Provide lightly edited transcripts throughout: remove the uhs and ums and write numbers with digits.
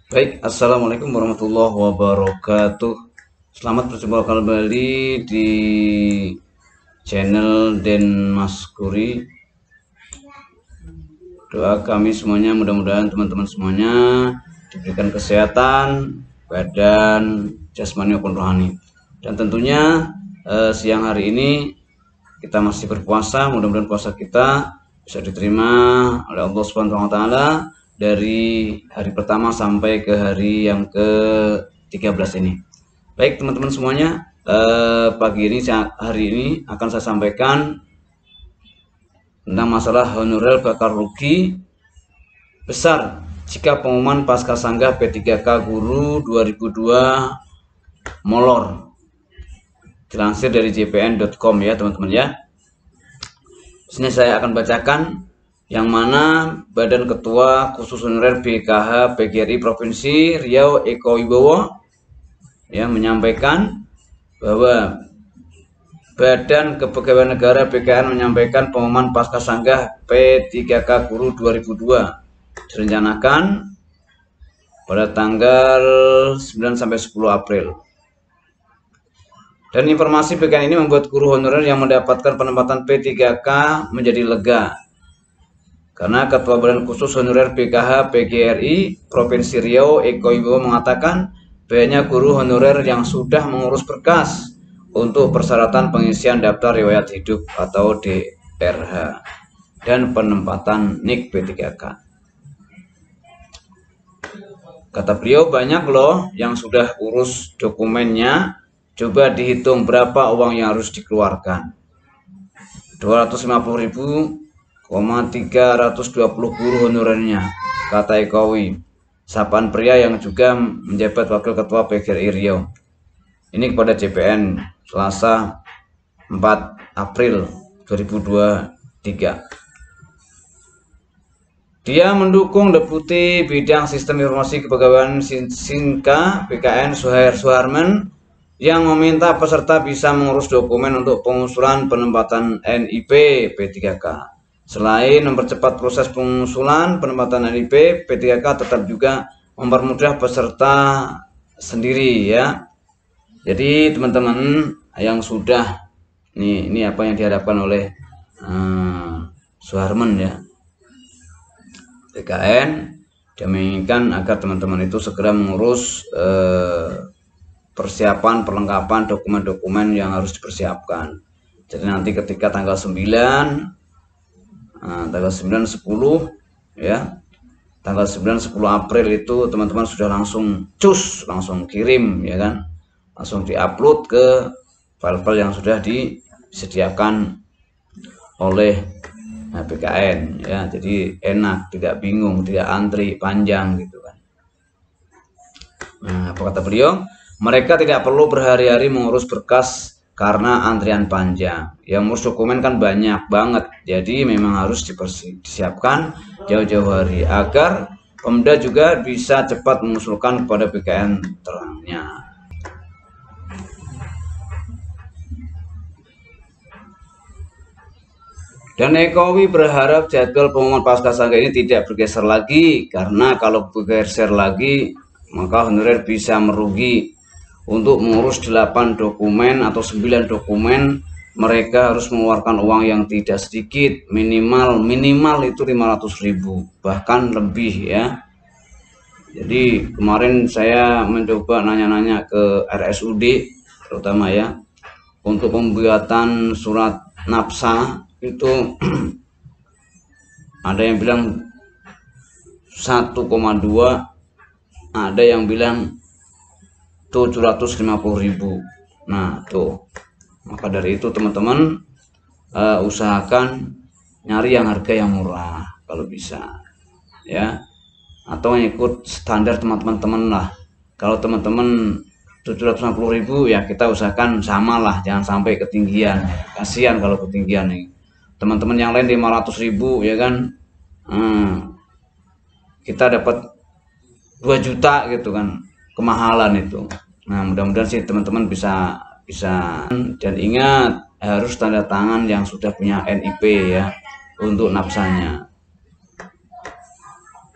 Baik, assalamualaikum warahmatullahi wabarakatuh. Selamat berjumpa kembali di channel Den Maskuri. Doa kami semuanya, mudah-mudahan teman-teman semuanya diberikan kesehatan, badan, jasmani maupun rohani. Dan tentunya siang hari ini kita masih berpuasa. Mudah-mudahan puasa kita bisa diterima oleh Allah Subhanahu wa taala dari hari pertama sampai ke hari yang ke-13 ini. Baik teman-teman semuanya, pagi ini hari ini akan saya sampaikan tentang masalah honorer bakal rugi besar jika pengumuman pasca sanggah P3K Guru 2002 molor. Dilansir dari jpn.com ya teman-teman ya. Sini saya akan bacakan yang mana Badan Ketua Khusus Honorer BKH PGRI Provinsi Riau Eko Wibowo ya menyampaikan bahwa Badan Kepegawaian Negara BKN menyampaikan pengumuman pasca sanggah P3K Guru 2002 direncanakan pada tanggal 9 sampai 10 April. Dan informasi BKN ini membuat guru honorer yang mendapatkan penempatan P3K menjadi lega. Karena Ketua Badan Khusus Honorer BKH PGRI Provinsi Riau Eko Wibowo mengatakan banyak guru honorer yang sudah mengurus berkas untuk persyaratan pengisian daftar riwayat hidup atau DRH dan penempatan NIK P3K. Kata beliau, banyak loh yang sudah urus dokumennya. Coba dihitung berapa uang yang harus dikeluarkan. 250.320 guru honorernya, kata Ekowi, sapaan pria yang juga menjabat wakil ketua PGRI Riau. Ini kepada JPN Selasa 4 April 2023. Dia mendukung Deputi Bidang Sistem Informasi Kepegawaian Sinka BKN Suhair Suharman yang meminta peserta bisa mengurus dokumen untuk pengusulan penempatan NIP P3K. Selain mempercepat proses pengusulan penempatan NIP, P3K tetap juga mempermudah peserta sendiri ya. Jadi teman-teman yang sudah ini apa yang diharapkan oleh Suharman ya. BKN dia menginginkan agar teman-teman itu segera mengurus persiapan perlengkapan dokumen-dokumen yang harus dipersiapkan. Jadi nanti ketika tanggal 9 10 ya, tanggal 9 10 April itu teman-teman sudah langsung langsung kirim ya kan, langsung diupload ke file-file yang sudah disediakan oleh BKN ya. Jadi enak, tidak bingung, tidak antri panjang gitu kan. Nah, apa kata beliau? Mereka tidak perlu berhari-hari mengurus berkas karena antrian panjang. Yang ngurus dokumen kan banyak banget. Jadi memang harus disiapkan jauh-jauh hari agar Pemda juga bisa cepat mengusulkan kepada BKN terangnya. Dan Ekowi berharap jadwal pengumuman pasca sanggah ini tidak bergeser lagi, karena kalau bergeser lagi maka honorer bisa merugi. Untuk mengurus 8 dokumen atau 9 dokumen, mereka harus mengeluarkan uang yang tidak sedikit, minimal itu 500.000, bahkan lebih ya. Jadi kemarin saya mencoba nanya-nanya ke RSUD terutama ya, untuk pembuatan surat nafsa itu ada yang bilang 1,2, ada yang bilang 750.000. Nah tuh, maka dari itu teman-teman usahakan nyari yang harga yang murah kalau bisa ya, atau ikut standar teman-teman lah. Kalau teman-teman 750.000 ya kita usahakan sama lah, jangan sampai ketinggian, kasihan kalau ketinggian nih. Teman-teman yang lain 500.000 ya kan, kita dapat 2 juta gitu kan, kemahalan itu. Nah mudah-mudahan sih teman-teman bisa dan ingat harus tanda tangan yang sudah punya NIP ya untuk nafsanya.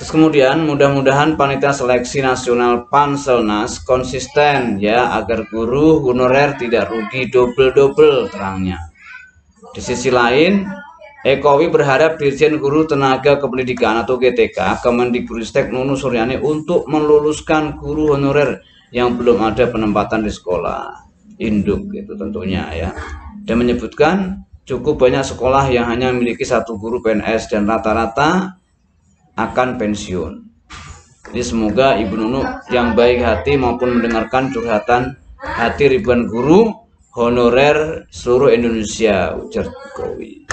Terus kemudian mudah-mudahan panitia seleksi nasional Panselnas konsisten ya agar guru honorer tidak rugi double-double terangnya. Di sisi lain, Ekowi berharap Dirjen Guru Tenaga Kependidikan atau GTK Kemendikbudristek Nunu Suryani untuk meluluskan guru honorer yang belum ada penempatan di sekolah induk itu tentunya ya. Dan menyebutkan cukup banyak sekolah yang hanya memiliki satu guru PNS dan rata-rata akan pensiun. Jadi semoga Ibu Nunu yang baik hati maupun mendengarkan curhatan hati ribuan guru honorer seluruh Indonesia, ujar Jokowi.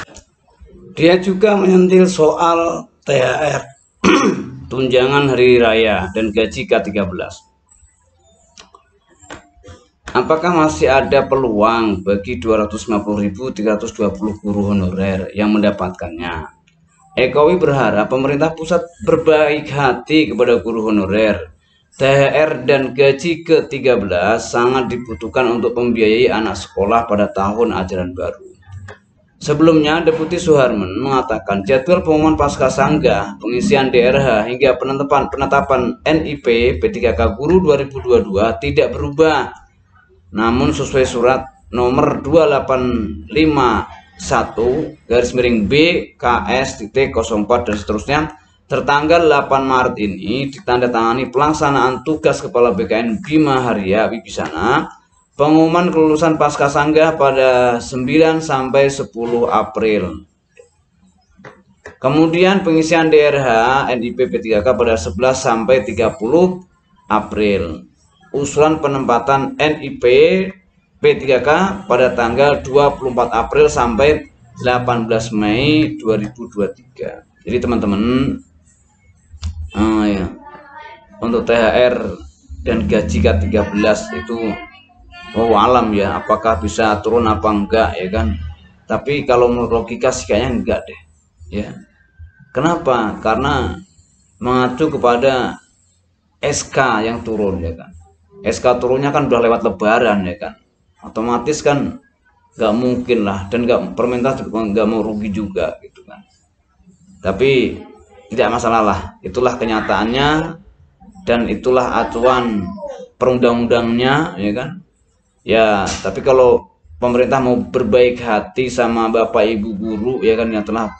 Dia juga menyentil soal THR, tunjangan hari raya dan gaji K13. Apakah masih ada peluang bagi 250.320 guru honorer yang mendapatkannya? Ekowi berharap pemerintah pusat berbaik hati kepada guru honorer. THR dan gaji ke-13 sangat dibutuhkan untuk membiayai anak sekolah pada tahun ajaran baru. Sebelumnya, Deputi Suharman mengatakan jadwal pengumuman Pascasangga, pengisian DRH hingga penetapan NIP P3K Guru 2022 tidak berubah. Namun sesuai surat nomor 2851/B KS.04 dan seterusnya tertanggal 8 Maret ini ditandatangani pelaksanaan tugas Kepala BKN Bima Haria Wibisana pengumuman kelulusan Pascasangga pada 9 sampai 10 April. Kemudian pengisian DRH NIP P3K pada 11 sampai 30 April. Usulan penempatan NIP P3K pada tanggal 24 April sampai 18 Mei 2023. Jadi teman-teman ya, untuk THR dan gaji K13 itu alam ya, apakah bisa turun apa enggak ya kan. Tapi kalau menurut logika sih kayaknya enggak deh ya. Kenapa? Karena mengacu kepada SK yang turun ya kan. SK turunnya kan udah lewat lebaran ya kan, otomatis kan nggak mungkin lah, dan pemerintah juga nggak mau rugi juga gitu kan. Tapi tidak masalah lah, itulah kenyataannya dan itulah acuan perundang-undangnya ya kan ya. Tapi kalau pemerintah mau berbaik hati sama bapak ibu guru ya kan, yang telah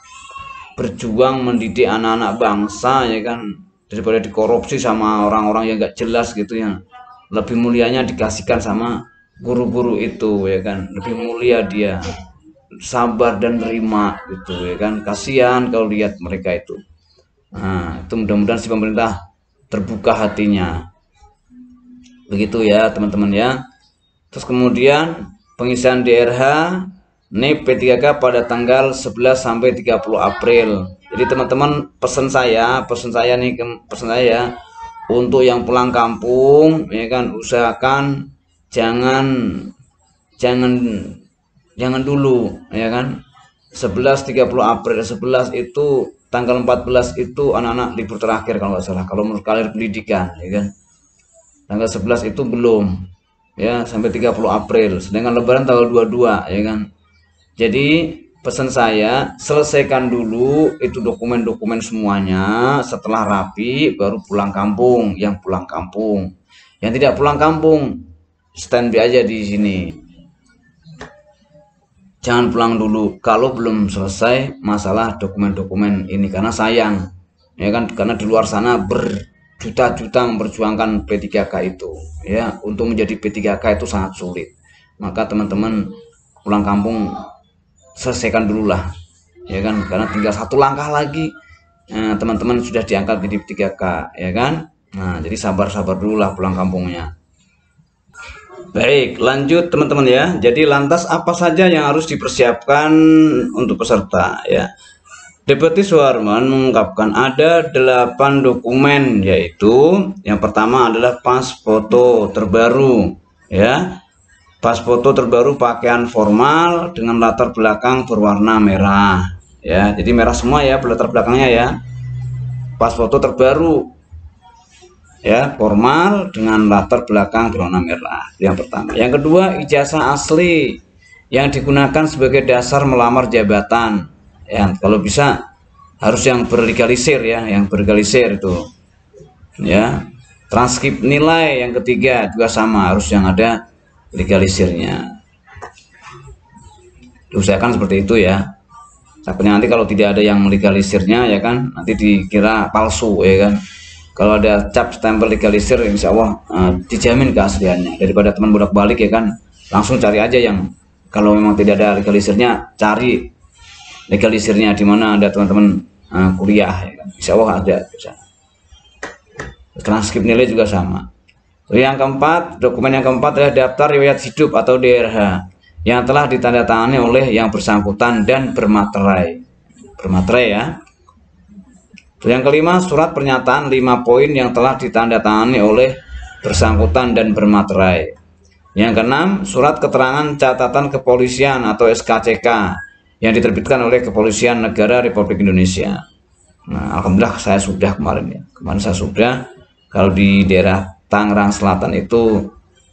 berjuang mendidik anak-anak bangsa ya kan, daripada dikorupsi sama orang-orang yang nggak jelas gitu ya, lebih mulianya dikasihkan sama guru-guru itu ya kan, lebih mulia dia, sabar dan terima gitu ya kan. Kasihan kalau lihat mereka itu. Nah itu mudah-mudahan si pemerintah terbuka hatinya begitu ya teman-teman ya. Terus kemudian pengisian DRH NIP P3K pada tanggal 11 sampai 30 April. Jadi teman-teman pesan saya untuk yang pulang kampung ya kan, usahakan jangan dulu ya kan. 30 April 11 itu tanggal 14 itu anak-anak libur terakhir kalau nggak salah, kalau menurut karir pendidikan ya kan. Tanggal 11 itu belum ya, sampai 30 April, sedangkan lebaran tanggal 22 ya kan. Jadi pesan saya, selesaikan dulu itu dokumen-dokumen semuanya, setelah rapi baru pulang kampung. Yang pulang kampung, yang tidak pulang kampung standby aja di sini, jangan pulang dulu kalau belum selesai masalah dokumen-dokumen ini, karena sayang ya kan, karena di luar sana berjuta-juta memperjuangkan P3K itu ya. Untuk menjadi P3K itu sangat sulit, maka teman-teman pulang kampung selesaikan dulu lah ya kan, karena tinggal satu langkah lagi teman-teman sudah diangkat jadi P3K ya kan. Nah jadi sabar-sabar dulu lah pulang kampungnya. Baik, lanjut teman-teman ya. Jadi lantas apa saja yang harus dipersiapkan untuk peserta ya. Deputi Suharman mengungkapkan ada 8 dokumen, yaitu yang pertama adalah pas foto terbaru ya. Pas foto terbaru pakaian formal dengan latar belakang berwarna merah ya. Jadi merah semua ya latar belakangnya ya. Pas foto terbaru ya, formal dengan latar belakang berwarna merah, yang pertama. Yang kedua, ijazah asli yang digunakan sebagai dasar melamar jabatan ya. Kalau bisa harus yang berlegalisir ya, yang berlegalisir itu ya. Transkrip nilai yang ketiga juga sama, harus yang ada legalisirnya. Diusahakan seperti itu ya. Takutnya nanti kalau tidak ada yang legalisirnya ya kan, nanti dikira palsu ya kan. Kalau ada cap stempel legalisir, insya Allah dijamin keasliannya. Daripada teman bolak-balik ya kan, langsung cari aja yang kalau memang tidak ada legalisirnya, cari legalisirnya di mana ada teman-teman kuliah ya kan. Insya Allah ada. Transkrip nilai juga sama. Yang keempat, dokumen yang keempat adalah daftar riwayat hidup atau DRH yang telah ditandatangani oleh yang bersangkutan dan bermaterai. Bermaterai ya. Yang kelima, surat pernyataan 5 poin yang telah ditandatangani oleh bersangkutan dan bermaterai. Yang keenam, surat keterangan catatan kepolisian atau SKCK yang diterbitkan oleh Kepolisian Negara Republik Indonesia. Nah, alhamdulillah saya sudah kemarin ya. Kemarin saya sudah. Kalau di daerah Tangerang Selatan itu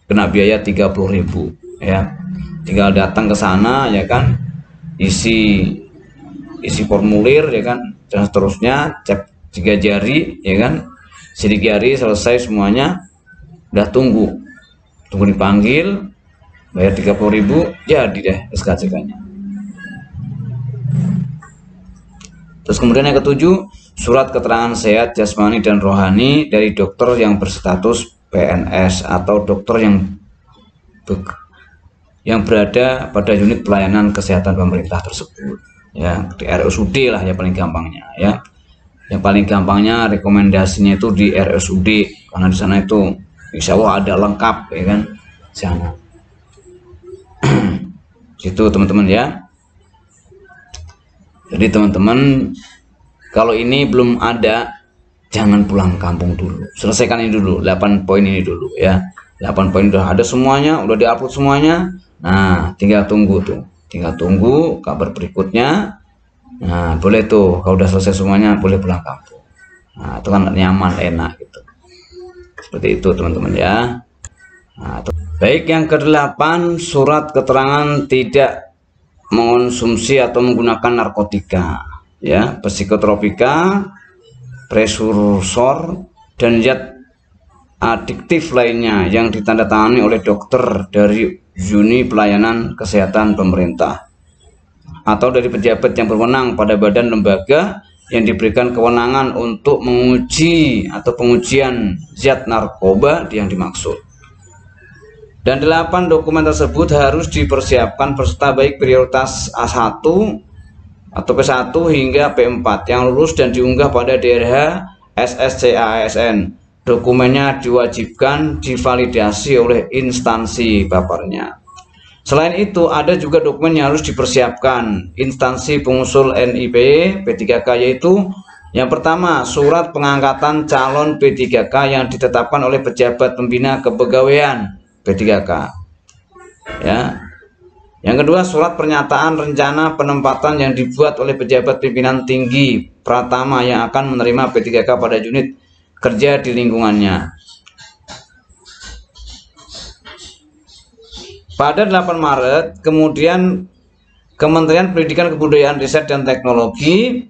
kena biaya 30.000 ya. Tinggal datang ke sana ya kan, isi formulir ya kan, dan seterusnya, cek 3 jari ya kan, sidik jari selesai semuanya, udah tunggu dipanggil, bayar 30.000, jadi deh SKCK-nya. Terus kemudian yang ketujuh, surat keterangan sehat jasmani dan rohani dari dokter yang berstatus PNS atau dokter yang berada pada unit pelayanan kesehatan pemerintah tersebut ya, di RSUD lah ya paling gampangnya ya. Yang paling gampangnya rekomendasinya itu di RSUD karena di sana itu insya Allah ada lengkap ya kan sana. Situ teman-teman ya. Jadi teman-teman, kalau ini belum ada, jangan pulang kampung dulu, selesaikan ini dulu, 8 poin ini dulu ya. 8 poin udah ada semuanya, udah diupload semuanya. Nah, tinggal tunggu kabar berikutnya. Nah, boleh tuh kalau udah selesai semuanya boleh pulang kampung. Nah, itu kan nyaman, enak gitu. Seperti itu teman-teman ya. Nah, baik, yang ke-8, surat keterangan tidak mengonsumsi atau menggunakan narkotika ya, psikotropika, prekursor dan zat adiktif lainnya yang ditandatangani oleh dokter dari unit pelayanan kesehatan pemerintah atau dari pejabat yang berwenang pada badan lembaga yang diberikan kewenangan untuk menguji atau pengujian zat narkoba yang dimaksud. Dan 8 dokumen tersebut harus dipersiapkan peserta baik prioritas A1 atau P1 hingga P4 yang lulus dan diunggah pada DRH SSCASN. Dokumennya diwajibkan divalidasi oleh instansi paparnya. Selain itu, ada juga dokumen yang harus dipersiapkan instansi pengusul NIP P3K, yaitu yang pertama, surat pengangkatan calon P3K yang ditetapkan oleh pejabat pembina kepegawaian P3K ya. Yang kedua, surat pernyataan rencana penempatan yang dibuat oleh pejabat pimpinan tinggi pratama yang akan menerima P3K pada unit kerja di lingkungannya. Pada 8 Maret, kemudian Kementerian Pendidikan Kebudayaan Riset dan Teknologi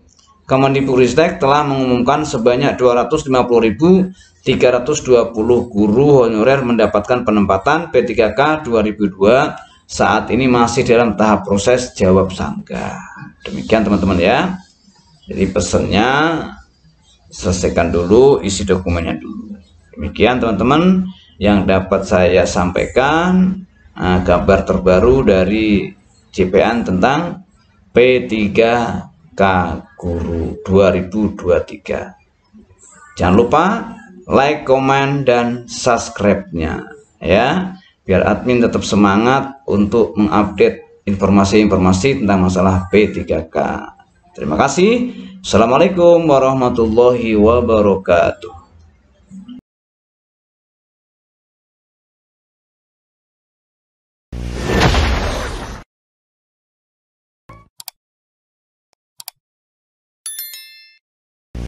Kemendikbudristek telah mengumumkan sebanyak 250.320 guru honorer mendapatkan penempatan P3K 2002. Saat ini masih dalam tahap proses jawab sanggah. Demikian teman-teman ya. Jadi pesannya, selesaikan dulu isi dokumennya dulu. Demikian teman-teman yang dapat saya sampaikan, kabar terbaru dari JPN tentang P3K Guru 2023. Jangan lupa like, komen, dan subscribe-nya ya, biar admin tetap semangat untuk mengupdate informasi-informasi tentang masalah P3K. Terima kasih. Assalamualaikum warahmatullahi wabarakatuh.